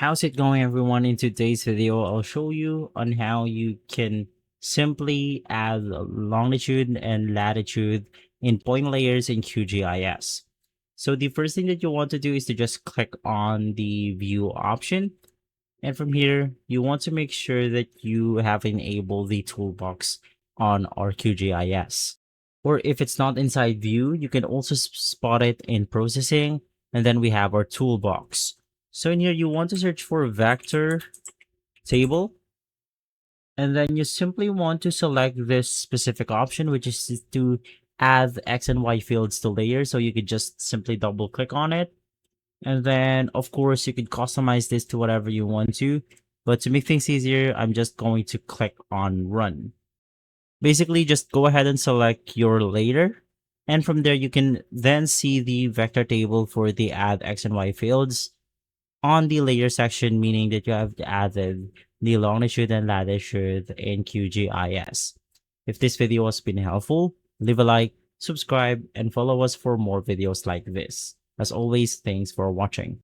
How's it going, everyone? In today's video, I'll show you on how you can simply add longitude and latitude in point layers in QGIS. So the first thing that you want to do is to just click on the view option. And from here, you want to make sure that you have enabled the toolbox on our QGIS. Or if it's not inside view, you can also spot it in processing. And then we have our toolbox. So in here, you want to search for vector table. And then you simply want to select this specific option, which is to add X and Y fields to layer. So you could just simply double click on it. And then, of course, you could customize this to whatever you want to. But to make things easier, I'm just going to click on run. Basically, just go ahead and select your layer. And from there, you can then see the vector table for the add X and Y fields on the layer section, meaning that you have added the longitude and latitude in QGIS. If this video has been helpful, leave a like, subscribe, and follow us for more videos like this. As always, thanks for watching.